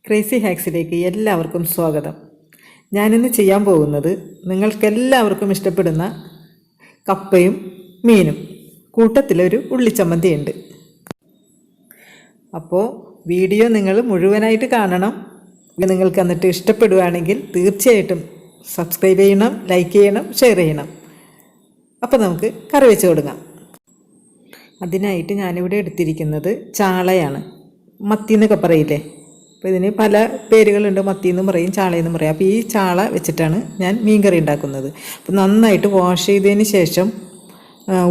Crazy ഹാക്സിലേക്ക് എല്ലാവർക്കും സ്വാഗതം. ഞാനിന്ന് ചെയ്യാൻ പോകുന്നത് നിങ്ങൾക്കെല്ലാവർക്കും ഇഷ്ടപ്പെടുന്ന കപ്പയും മീനും കൂട്ടത്തിലൊരു ഉള്ളിച്ചമ്മന്തിയുണ്ട്. അപ്പോൾ വീഡിയോ നിങ്ങൾ മുഴുവനായിട്ട് കാണണം. നിങ്ങൾക്ക് എന്നിട്ട് ഇഷ്ടപ്പെടുകയാണെങ്കിൽ തീർച്ചയായിട്ടും സബ്സ്ക്രൈബ് ചെയ്യണം, ലൈക്ക് ചെയ്യണം, ഷെയർ ചെയ്യണം. അപ്പോൾ നമുക്ക് കറി വെച്ച് തുടങ്ങാം. അതിനായിട്ട് ഞാനിവിടെ എടുത്തിരിക്കുന്നത് ചാളയാണ്. മത്തി എന്നൊക്കെ പറയില്ലേ, അപ്പോൾ ഇതിന് പല പേരുകളുണ്ട്. മത്തി എന്നും പറയും, ചാളയെന്നും പറയും. അപ്പോൾ ഈ ചാള വെച്ചിട്ടാണ് ഞാൻ മീൻ കറി ഉണ്ടാക്കുന്നത്. അപ്പോൾ നന്നായിട്ട് വാഷ് ചെയ്തതിന് ശേഷം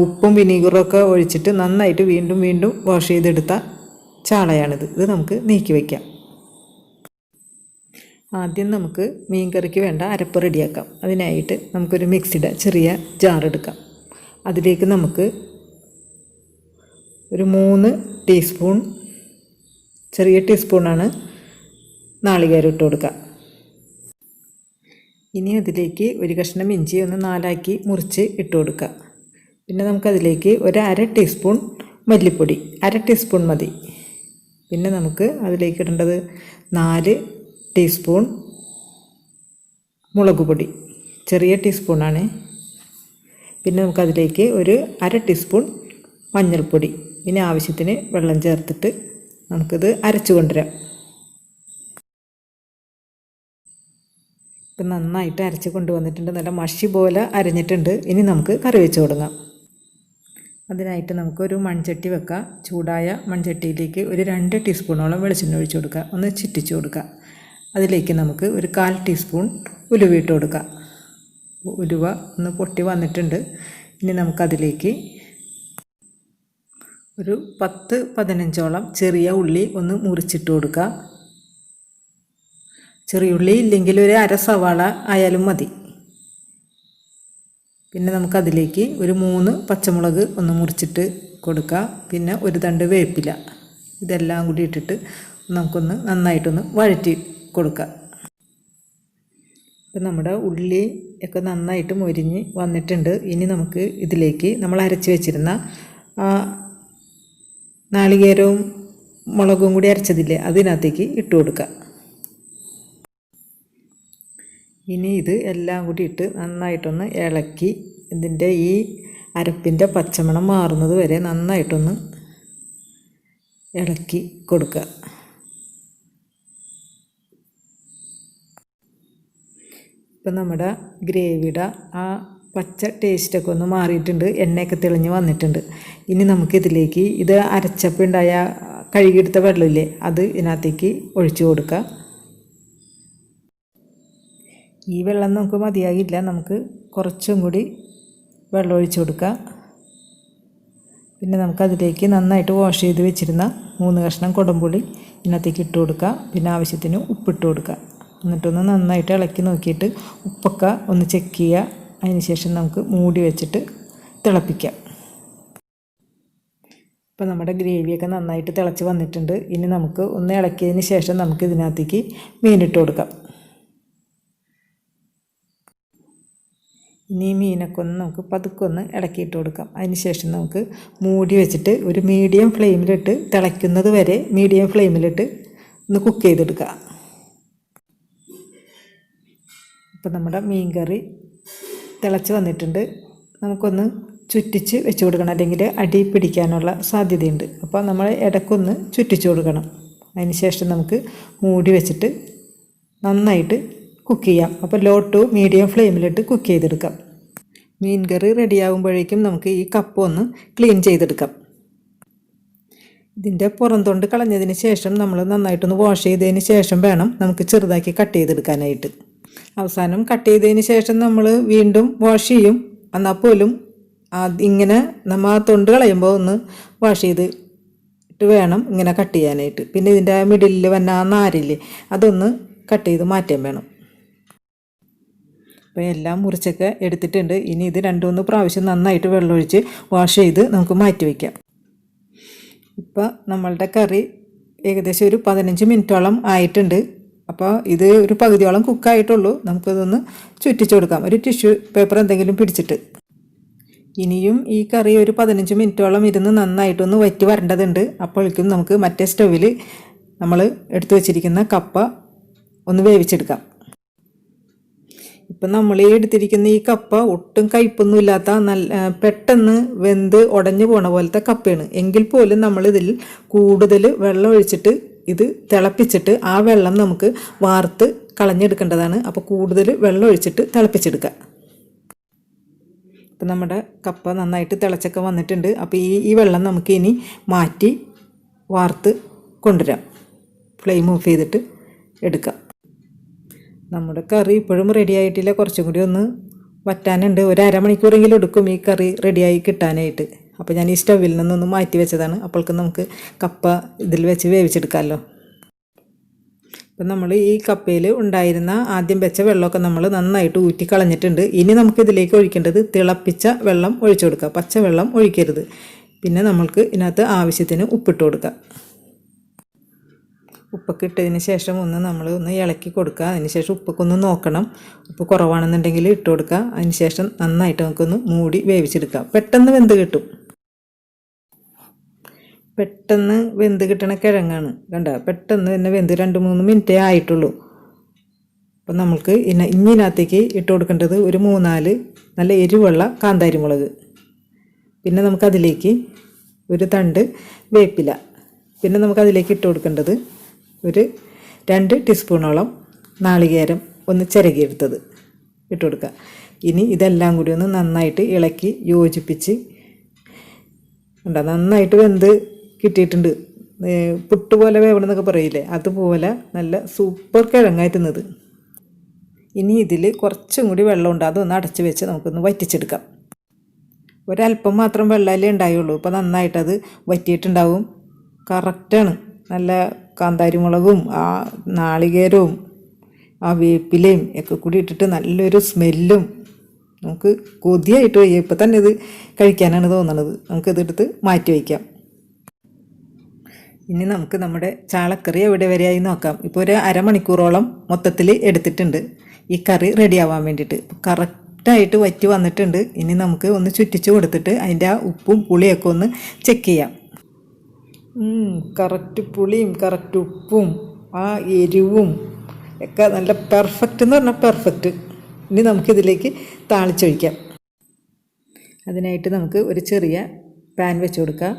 ഉപ്പും വിനീഗറൊക്കെ ഒഴിച്ചിട്ട് നന്നായിട്ട് വീണ്ടും വീണ്ടും വാഷ് ചെയ്തെടുത്ത ചാളയാണിത്. ഇത് നമുക്ക് നീക്കി വയ്ക്കാം. ആദ്യം നമുക്ക് മീൻ കറിക്ക് വേണ്ട അരപ്പ് റെഡിയാക്കാം. അതിനായിട്ട് നമുക്കൊരു മിക്സിയുടെ ചെറിയ ജാർ എടുക്കാം. അതിലേക്ക് നമുക്ക് ഒരു 3 ടീസ്പൂൺ, ചെറിയ ടീസ്പൂണാണ്, നാളികേരം ഇട്ട് കൊടുക്കുക. ഇനി അതിലേക്ക് ഒരു കഷ്ണം ഇഞ്ചി ഒന്ന് 4 മുറിച്ച് ഇട്ട് കൊടുക്കുക. പിന്നെ നമുക്കതിലേക്ക് ഒരു 1/2 ടീസ്പൂൺ മല്ലിപ്പൊടി, 1/2 ടീസ്പൂൺ മതി. പിന്നെ നമുക്ക് അതിലേക്ക് ഇടേണ്ടത് 4 ടീസ്പൂൺ മുളക് പൊടി, ചെറിയ ടീസ്പൂണാണ്. പിന്നെ നമുക്കതിലേക്ക് ഒരു 1/2 ടീസ്പൂൺ മഞ്ഞൾപ്പൊടി. ഇനി ആവശ്യത്തിന് വെള്ളം ചേർത്തിട്ട് നമുക്കിത് അരച്ചു കൊണ്ടുവരാം. ഇപ്പം നന്നായിട്ട് അരച്ച് കൊണ്ടുവന്നിട്ടുണ്ട്, നല്ല മഷി പോലെ അരഞ്ഞിട്ടുണ്ട്. ഇനി നമുക്ക് കറി വെച്ച് തുടങ്ങാം. അതിനായിട്ട് നമുക്കൊരു മൺചട്ടി വെക്കാം. ചൂടായ മൺചട്ടിയിലേക്ക് ഒരു 2 ടീസ്പൂണോളം വെളിച്ചെണ്ണ ഒഴിച്ച് കൊടുക്കുക. ഒന്ന് ചിറ്റിച്ച് കൊടുക്കുക. അതിലേക്ക് നമുക്ക് ഒരു 1/4 ടീസ്പൂൺ ഉലുവ ഇട്ട് കൊടുക്കുക. ഉലുവ ഒന്ന് പൊട്ടി വന്നിട്ടുണ്ട്. ഇനി നമുക്കതിലേക്ക് ഒരു 10-15ഓളം ചെറിയ ഉള്ളി ഒന്ന് മുറിച്ചിട്ട് കൊടുക്കുക. ചെറിയ ഉള്ളി ഇല്ലെങ്കിൽ ഒരു 1/2 സവാള ആയാലും മതി. പിന്നെ നമുക്കതിലേക്ക് ഒരു 3 പച്ചമുളക് ഒന്ന് മുറിച്ചിട്ട് കൊടുക്കുക. പിന്നെ ഒരു തണ്ട് വേപ്പില. ഇതെല്ലാം കൂടി ഇട്ടിട്ട് നമുക്കൊന്ന് നന്നായിട്ടൊന്ന് വഴറ്റി കൊടുക്കുക. ഇപ്പം നമ്മുടെ ഉള്ളി ഒക്കെ നന്നായിട്ട് മൊരിഞ്ഞ് വന്നിട്ടുണ്ട്. ഇനി നമുക്ക് ഇതിലേക്ക് നമ്മൾ അരച്ച് വെച്ചിരുന്ന നാളികേരവും മുളകും കൂടി അരച്ചതില്ലേ, അതിനകത്തേക്ക് ഇട്ട് കൊടുക്കുക. ഇനി ഇത് എല്ലാം കൂടി ഇട്ട് നന്നായിട്ടൊന്ന് ഇളക്കി ഇതിൻ്റെ ഈ അരപ്പിൻ്റെ പച്ചമണം മാറുന്നത് വരെ നന്നായിട്ടൊന്ന് ഇളക്കി കൊടുക്കുക. ഇപ്പം നമ്മുടെ ഗ്രേവിയുടെ ആ പച്ച ടേസ്റ്റൊക്കെ ഒന്ന് മാറിയിട്ടുണ്ട്, എണ്ണയൊക്കെ തെളിഞ്ഞ് വന്നിട്ടുണ്ട്. ഇനി നമുക്കിതിലേക്ക് ഇത് അരച്ചപ്പോൾ ഉണ്ടായ കഴുകിയെടുത്ത വെള്ളമില്ലേ, അത് ഇതിനകത്തേക്ക് ഒഴിച്ചു കൊടുക്കുക. ഈ വെള്ളം നമുക്ക് മതിയാകില്ല, നമുക്ക് കുറച്ചും കൂടി വെള്ളം ഒഴിച്ചു കൊടുക്കുക. പിന്നെ നമുക്കതിലേക്ക് നന്നായിട്ട് വാഷ് ചെയ്ത് വെച്ചിരുന്ന 3 കഷ്ണം കുടംപുളി ഇതിനകത്തേക്ക് ഇട്ട് കൊടുക്കുക. പിന്നെ ആവശ്യത്തിന് ഉപ്പിട്ട് കൊടുക്കുക. എന്നിട്ടൊന്ന് നന്നായിട്ട് ഇളക്കി നോക്കിയിട്ട് ഉപ്പൊക്കെ ഒന്ന് ചെക്ക് ചെയ്യുക. അതിന് ശേഷം നമുക്ക് മൂടി വെച്ചിട്ട് തിളപ്പിക്കാം. ഇപ്പം നമ്മുടെ ഗ്രേവിയൊക്കെ നന്നായിട്ട് തിളച്ച് വന്നിട്ടുണ്ട്. ഇനി നമുക്ക് ഒന്ന് ഇളക്കിയതിന് ശേഷം നമുക്ക് ഇതിനകത്തേക്ക് മീനിട്ട് കൊടുക്കാം. ഇനി മീനൊക്കെ ഒന്ന് നമുക്ക് പതുക്കൊന്ന് ഇളക്കിയിട്ട് കൊടുക്കാം. അതിന് ശേഷം നമുക്ക് മൂടി വെച്ചിട്ട് ഒരു മീഡിയം ഫ്ലെയിമിലിട്ട് തിളയ്ക്കുന്നത് വരെ മീഡിയം ഫ്ലെയിമിലിട്ട് ഒന്ന് കുക്ക് ചെയ്തെടുക്കുക. ഇപ്പം നമ്മുടെ മീൻ കറി തിളച്ച് വന്നിട്ടുണ്ട്. നമുക്കൊന്ന് ചുറ്റിച്ച് വെച്ച് കൊടുക്കണം, അല്ലെങ്കിൽ അടി പിടിക്കാനുള്ള സാധ്യതയുണ്ട്. അപ്പോൾ നമ്മൾ ഇടയ്ക്കൊന്ന് ചുറ്റിച്ച് കൊടുക്കണം. അതിന് ശേഷം നമുക്ക് മൂടി വെച്ചിട്ട് നന്നായിട്ട് കുക്ക് ചെയ്യാം. അപ്പോൾ ലോ ടു മീഡിയം ഫ്ലെയിമിലിട്ട് കുക്ക് ചെയ്തെടുക്കാം. മീൻ കറി റെഡിയാകുമ്പോഴേക്കും നമുക്ക് ഈ കപ്പ് ഒന്ന് ക്ലീൻ ചെയ്തെടുക്കാം. ഇതിൻ്റെ പുറം തൊണ്ട് കളഞ്ഞതിന് ശേഷം നമ്മൾ നന്നായിട്ടൊന്ന് വാഷ് ചെയ്തതിന് ശേഷം വേണം നമുക്ക് ചെറുതാക്കി കട്ട് ചെയ്തെടുക്കാനായിട്ട്. അവസാനം കട്ട് ചെയ്തതിന് ശേഷം നമ്മൾ വീണ്ടും വാഷ് ചെയ്യും. എന്നാൽ പോലും ഇങ്ങനെ നമ്മൾ ആ തൊണ്ട് കളയുമ്പോൾ ഒന്ന് വാഷ് ചെയ്തിട്ട് വേണം ഇങ്ങനെ കട്ട് ചെയ്യാനായിട്ട്. പിന്നെ ഇതിൻ്റെ മിഡിലിൽ വന്ന ആ നാരില്ലേ, അതൊന്ന് കട്ട് ചെയ്ത് മാറ്റാൻ വേണം. അപ്പോൾ എല്ലാം മുറിച്ചൊക്കെ എടുത്തിട്ടുണ്ട്. ഇനി ഇത് 2-3 പ്രാവശ്യം നന്നായിട്ട് വെള്ളമൊഴിച്ച് വാഷ് ചെയ്ത് നമുക്ക് മാറ്റി വയ്ക്കാം. ഇപ്പോൾ നമ്മളുടെ കറി ഏകദേശം ഒരു 15 മിനിറ്റോളം ആയിട്ടുണ്ട്. അപ്പോൾ ഇത് ഒരു പകുതിയോളം കുക്കായിട്ടുള്ളൂ. നമുക്കിതൊന്ന് ചുറ്റിച്ച് കൊടുക്കാം, ഒരു ടിഷ്യൂ പേപ്പർ എന്തെങ്കിലും പിടിച്ചിട്ട്. ഇനിയും ഈ കറി ഒരു 15 മിനിറ്റോളം ഇരുന്ന് നന്നായിട്ടൊന്ന് വറ്റി വരേണ്ടതുണ്ട്. അപ്പോഴേക്കും നമുക്ക് മറ്റേ സ്റ്റൗവിൽ നമ്മൾ എടുത്തു വെച്ചിരിക്കുന്ന കപ്പ ഒന്ന് വേവിച്ചെടുക്കാം. ഇപ്പം നമ്മൾ എടുത്തിരിക്കുന്ന ഈ കപ്പ ഒട്ടും കയ്പൊന്നും ഇല്ലാത്ത നല്ല പെട്ടെന്ന് വെന്ത് ഉടഞ്ഞു പോണ പോലത്തെ കപ്പയാണ്. എങ്കിൽ പോലും നമ്മളിതിൽ കൂടുതൽ വെള്ളം ഒഴിച്ചിട്ട് ഇത് തിളപ്പിച്ചിട്ട് ആ വെള്ളം നമുക്ക് വാർത്ത് കളഞ്ഞെടുക്കേണ്ടതാണ്. അപ്പോൾ കൂടുതൽ വെള്ളം ഒഴിച്ചിട്ട് തിളപ്പിച്ചെടുക്കുക. ഇപ്പം നമ്മുടെ കപ്പ നന്നായിട്ട് തിളച്ചൊക്കെ വന്നിട്ടുണ്ട്. അപ്പോൾ ഈ വെള്ളം നമുക്ക് ഇനി മാറ്റി വാർത്ത് കൊണ്ടുവരാം. ഫ്ലെയിം ഓഫ് ചെയ്തിട്ട് എടുക്കാം. നമ്മുടെ കറി ഇപ്പോഴും റെഡി ആയിട്ടില്ല, കുറച്ചും കൂടി ഒന്ന് വറ്റാനുണ്ട്. ഒരു അരമണിക്കൂറെങ്കിലും എടുക്കും ഈ കറി റെഡിയായി കിട്ടാനായിട്ട്. അപ്പോൾ ഞാൻ ഈ സ്റ്റവിൽ നിന്നൊന്ന് മാറ്റി വെച്ചതാണ്. അപ്പോൾക്ക് നമുക്ക് കപ്പ ഇതിൽ വെച്ച് വേവിച്ചെടുക്കാമല്ലോ. ഇപ്പം നമ്മൾ ഈ കപ്പയിൽ ഉണ്ടായിരുന്ന ആദ്യം വെച്ച വെള്ളമൊക്കെ നമ്മൾ നന്നായിട്ട് ഊറ്റി കളഞ്ഞിട്ടുണ്ട്. ഇനി നമുക്കിതിലേക്ക് ഒഴിക്കേണ്ടത് തിളപ്പിച്ച വെള്ളം ഒഴിച്ചു കൊടുക്കുക. പച്ചവെള്ളം ഒഴിക്കരുത്. പിന്നെ നമ്മൾക്ക് ഇതിനകത്ത് ആവശ്യത്തിന് ഉപ്പിട്ട് കൊടുക്കുക. ഉപ്പൊക്കെ ഇട്ടതിന് ശേഷം ഒന്ന് ഇളക്കി കൊടുക്കുക. അതിന് ശേഷം ഉപ്പൊക്കെ ഒന്ന് നോക്കണം. ഉപ്പ് കുറവാണെന്നുണ്ടെങ്കിൽ ഇട്ട് കൊടുക്കുക. അതിന് ശേഷം നന്നായിട്ട് നമുക്കൊന്ന് മൂടി വേവിച്ചെടുക്കുക. പെട്ടെന്ന് വെന്ത് കിട്ടും. പെട്ടെന്ന് വെന്ത് കിട്ടണ കിഴങ്ങാണ്. കണ്ട, പെട്ടെന്ന് തന്നെ വെന്ത് 2-3 മിനിറ്റേ ആയിട്ടുള്ളൂ. അപ്പം നമുക്ക് ഇതിനകത്തേക്ക് ഇട്ട് കൊടുക്കേണ്ടത് ഒരു 3-4 നല്ല എരിവുള്ള കാന്താരി മുളക്. പിന്നെ നമുക്കതിലേക്ക് ഒരു തണ്ട് വേപ്പില. പിന്നെ നമുക്കതിലേക്ക് ഇട്ട് കൊടുക്കേണ്ടത് ഒരു 2 ടീസ്പൂണോളം നാളികേരം ഒന്ന് ചിരകിയെടുത്തത് ഇട്ട് കൊടുക്കുക. ഇനി ഇതെല്ലാം കൂടി ഒന്ന് നന്നായിട്ട് ഇളക്കി യോജിപ്പിച്ച് നന്നായിട്ട് വെന്ത് കിട്ടിയിട്ടുണ്ട്. പുട്ടുപോലെ വേവണമെന്നൊക്കെ പറയില്ലേ, അതുപോലെ നല്ല സൂപ്പർ കിഴങ്ങായിരുന്നത്. ഇനി ഇതിൽ കുറച്ചും കൂടി വെള്ളമുണ്ട്, അതൊന്ന് അടച്ച് വെച്ച് നമുക്കൊന്ന് വറ്റിച്ചെടുക്കാം. ഒരല്പം മാത്രം വെള്ളമല്ലേ ഉണ്ടായുള്ളൂ. ഇപ്പോൾ നന്നായിട്ടത് വറ്റിയിട്ടുണ്ടാവും. കറക്റ്റാണ്. നല്ല കാന്താരി മുളകും ആ നാളികേരവും ആ വേപ്പിലയും ഒക്കെ കൂടി ഇട്ടിട്ട് നല്ലൊരു സ്മെല്ലും. നമുക്ക് കൊതിയായിട്ട് വയ്യ. ഇപ്പം തന്നെ ഇത് കഴിക്കാനാണ് തോന്നണത്. നമുക്കിതെടുത്ത് മാറ്റി വയ്ക്കാം. ഇനി നമുക്ക് നമ്മുടെ ചാളക്കറി എവിടെ വരെയായി നോക്കാം. ഇപ്പോൾ ഒരു അരമണിക്കൂറോളം മൊത്തത്തിൽ എടുത്തിട്ടുണ്ട് ഈ കറി റെഡിയാവാൻ വേണ്ടിയിട്ട്. കറക്റ്റായിട്ട് വറ്റി വന്നിട്ടുണ്ട്. ഇനി നമുക്ക് ഒന്ന് ചുറ്റിച്ച് കൊടുത്തിട്ട് അതിൻ്റെ ആ ഉപ്പും പുളിയൊക്കെ ഒന്ന് ചെക്ക് ചെയ്യാം. കറക്റ്റ് പുളിയും കറക്റ്റ് ഉപ്പും ആ എരിവും ഒക്കെ നല്ല പെർഫെക്റ്റ് എന്ന് പറഞ്ഞാൽ പെർഫെക്റ്റ്. ഇനി നമുക്കിതിലേക്ക് താളിച്ചൊഴിക്കാം. അതിനായിട്ട് നമുക്ക് ഒരു ചെറിയ പാൻ വെച്ച് കൊടുക്കുക.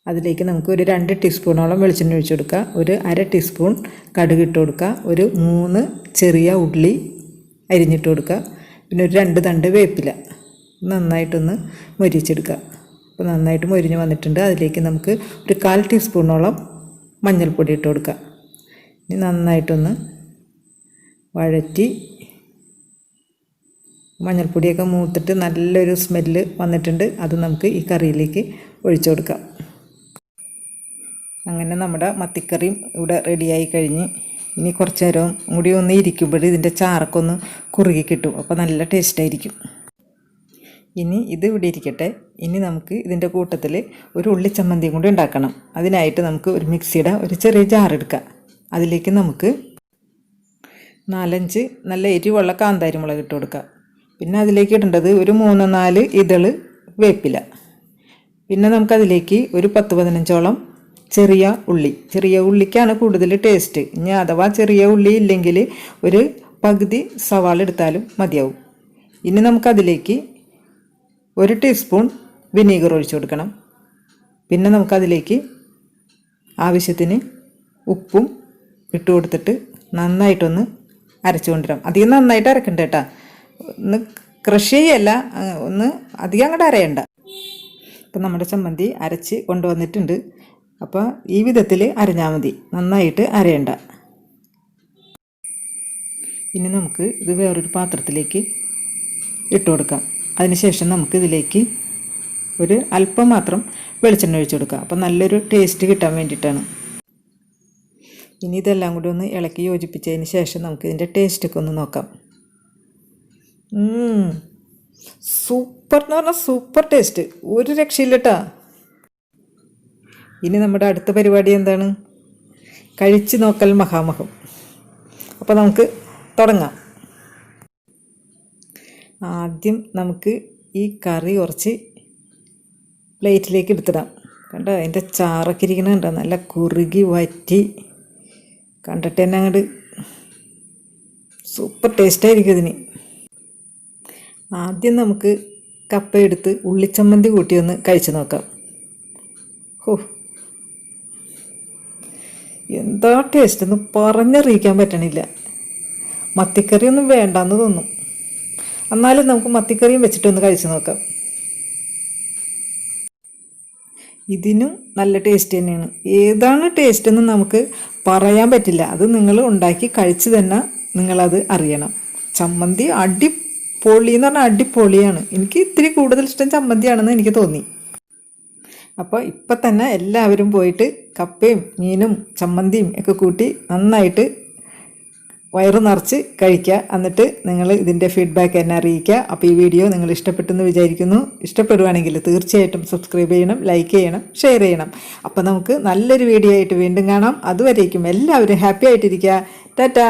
അതിലേക്ക് നമുക്ക് ഒരു 2 ടീസ്പൂണോളം വെളിച്ചെണ്ണ ഒഴിച്ച് കൊടുക്കുക. ഒരു 1/2 ടീസ്പൂൺ കടുക് ഇട്ട് കൊടുക്കുക. ഒരു 3 ചെറിയ ഉള്ളി അരിഞ്ഞിട്ട് കൊടുക്കുക. പിന്നെ ഒരു 2 തണ്ട് വേപ്പില നന്നായിട്ടൊന്ന് മൊരിച്ചെടുക്കുക. അപ്പോൾ നന്നായിട്ട് മൊരിഞ്ഞ് വന്നിട്ടുണ്ട്. അതിലേക്ക് നമുക്ക് ഒരു 1/4 ടീസ്പൂണോളം മഞ്ഞൾപ്പൊടി ഇട്ട് കൊടുക്കുക. ഇനി നന്നായിട്ടൊന്ന് വഴറ്റി മഞ്ഞൾപ്പൊടിയൊക്കെ മൂത്തിട്ട് നല്ലൊരു സ്മെല്ല് വന്നിട്ടുണ്ട്. അത് നമുക്ക് ഈ കറിയിലേക്ക് ഒഴിച്ചു കൊടുക്കാം. അങ്ങനെ നമ്മുടെ മത്തിക്കറിയും ഇവിടെ റെഡിയായി കഴിഞ്ഞ് ഇനി കുറച്ച് നേരം കൂടി ഒന്ന് ഇരിക്കുമ്പോൾ ഇതിൻ്റെ ചാറൊക്കെ ഒന്ന് കുറുകി കിട്ടും. അപ്പോൾ നല്ല ടേസ്റ്റായിരിക്കും. ഇനി ഇത് ഇവിടെ ഇരിക്കട്ടെ. ഇനി നമുക്ക് ഇതിൻ്റെ കൂട്ടത്തിൽ ഒരു ഉള്ളിച്ചമ്മന്തിയും കൂടി ഉണ്ടാക്കണം. അതിനായിട്ട് നമുക്ക് ഒരു മിക്സിയുടെ ഒരു ചെറിയ ജാർ എടുക്കാം. അതിലേക്ക് നമുക്ക് 4-5 നല്ല എരിവുള്ള കാന്താരി മുളക് ഇട്ട് കൊടുക്കുക. പിന്നെ അതിലേക്ക് ഇടേണ്ടത് ഒരു 3-4 ഇതള് വേപ്പില. പിന്നെ നമുക്കതിലേക്ക് ഒരു 10-15ഓളം ചെറിയ ഉള്ളിക്കാണ് കൂടുതൽ ടേസ്റ്റ്. ഇനി അഥവാ ചെറിയ ഉള്ളി ഇല്ലെങ്കിൽ ഒരു പകുതി സവാള എടുത്താലും മതിയാവും. ഇനി നമുക്കതിലേക്ക് 1 ടീസ്പൂൺ വിനീഗർ ഒഴിച്ചു കൊടുക്കണം. പിന്നെ നമുക്കതിലേക്ക് ആവശ്യത്തിന് ഉപ്പും ഇട്ട് കൊടുത്തിട്ട് നന്നായിട്ടൊന്ന് അരച്ചു കൊണ്ടുവരാം. അധികം നന്നായിട്ട് അരക്കണ്ട കേട്ടോ. ഒന്ന് ക്രഷ് ചെയ്യല്ല, ഒന്ന് അധികം അങ്ങോട്ട് അരയണ്ട. ഇപ്പം നമ്മുടെ ചമ്മന്തി അരച്ച് കൊണ്ടുവന്നിട്ടുണ്ട്. അപ്പോൾ ഈ വിധത്തിൽ അരഞ്ഞാൽ മതി, നന്നായിട്ട് അരയണ്ട. ഇനി നമുക്ക് ഇത് വേറൊരു പാത്രത്തിലേക്ക് ഇട്ട് കൊടുക്കാം. അതിനുശേഷം നമുക്കിതിലേക്ക് ഒരു അല്പം മാത്രം വെളിച്ചെണ്ണ ഒഴിച്ചു കൊടുക്കാം. അപ്പം നല്ലൊരു ടേസ്റ്റ് കിട്ടാൻ വേണ്ടിയിട്ടാണ്. ഇനി ഇതെല്ലാം കൂടി ഒന്ന് ഇളക്കി യോജിപ്പിച്ചതിന് ശേഷം നമുക്കിതിൻ്റെ ടേസ്റ്റൊക്കെ ഒന്ന് നോക്കാം. സൂപ്പർ എന്ന് പറഞ്ഞാൽ സൂപ്പർ ടേസ്റ്റ്, ഒരു രക്ഷയില്ല കേട്ടോ. ഇനി നമ്മുടെ അടുത്ത പരിപാടി എന്താണ്? കഴിച്ച് നോക്കൽ മഹാമഹം. അപ്പോൾ നമുക്ക് തുടങ്ങാം. ആദ്യം നമുക്ക് ഈ കറി കുറച്ച് പ്ലേറ്റിലേക്ക് എടുത്തിടാം. കണ്ടോ അതിൻ്റെ ചാറൊക്കെ ഇരിക്കുന്നുണ്ടോ, നല്ല കുറുകി വറ്റി. കണ്ടിട്ട് തന്നെ അങ്ങോട്ട് സൂപ്പർ ടേസ്റ്റായിരിക്കും ഇതിന്. ആദ്യം നമുക്ക് കപ്പ എടുത്ത് ഉള്ളിച്ചമ്മന്തി കൂട്ടി ഒന്ന് കഴിച്ച് നോക്കാം. ഹോ, എന്താ ടേസ്റ്റ് എന്ന് പറഞ്ഞറിയിക്കാൻ പറ്റണില്ല. മത്തിക്കറിയൊന്നും വേണ്ടാന്ന് തോന്നും. എന്നാലും നമുക്ക് മത്തിക്കറിയും വെച്ചിട്ടൊന്ന് കഴിച്ച് നോക്കാം. ഇതിനും നല്ല ടേസ്റ്റ് തന്നെയാണ്. ഏതാണ് ടേസ്റ്റ് എന്ന് നമുക്ക് പറയാൻ പറ്റില്ല. അത് നിങ്ങൾ ഉണ്ടാക്കി കഴിച്ച് തന്നെ നിങ്ങളത് അറിയണം. ചമ്മന്തി അടിപൊളി എന്ന് പറഞ്ഞാൽ അടിപൊളിയാണ്. എനിക്ക് ഇത്തിരി കൂടുതൽ ഇഷ്ടം ചമ്മന്തിയാണെന്ന് എനിക്ക് തോന്നി. അപ്പോൾ ഇപ്പം തന്നെ എല്ലാവരും പോയിട്ട് കപ്പയും മീനും ചമ്മന്തിയും ഒക്കെ കൂട്ടി നന്നായിട്ട് വയറ് നിറച്ച് കഴിക്കുക. എന്നിട്ട് നിങ്ങൾ ഇതിൻ്റെ ഫീഡ്ബാക്ക് എന്നെ അറിയിക്കുക. അപ്പോൾ ഈ വീഡിയോ നിങ്ങൾ ഇഷ്ടപ്പെട്ടെന്ന് വിചാരിക്കുന്നു. ഇഷ്ടപ്പെടുവാണെങ്കിൽ തീർച്ചയായിട്ടും സബ്സ്ക്രൈബ് ചെയ്യണം, ലൈക്ക് ചെയ്യണം, ഷെയർ ചെയ്യണം. അപ്പോൾ നമുക്ക് നല്ലൊരു വീഡിയോ ആയിട്ട് വീണ്ടും കാണാം. അതുവരേക്കും എല്ലാവരും ഹാപ്പി ആയിട്ടിരിക്കുക. ടാറ്റാ.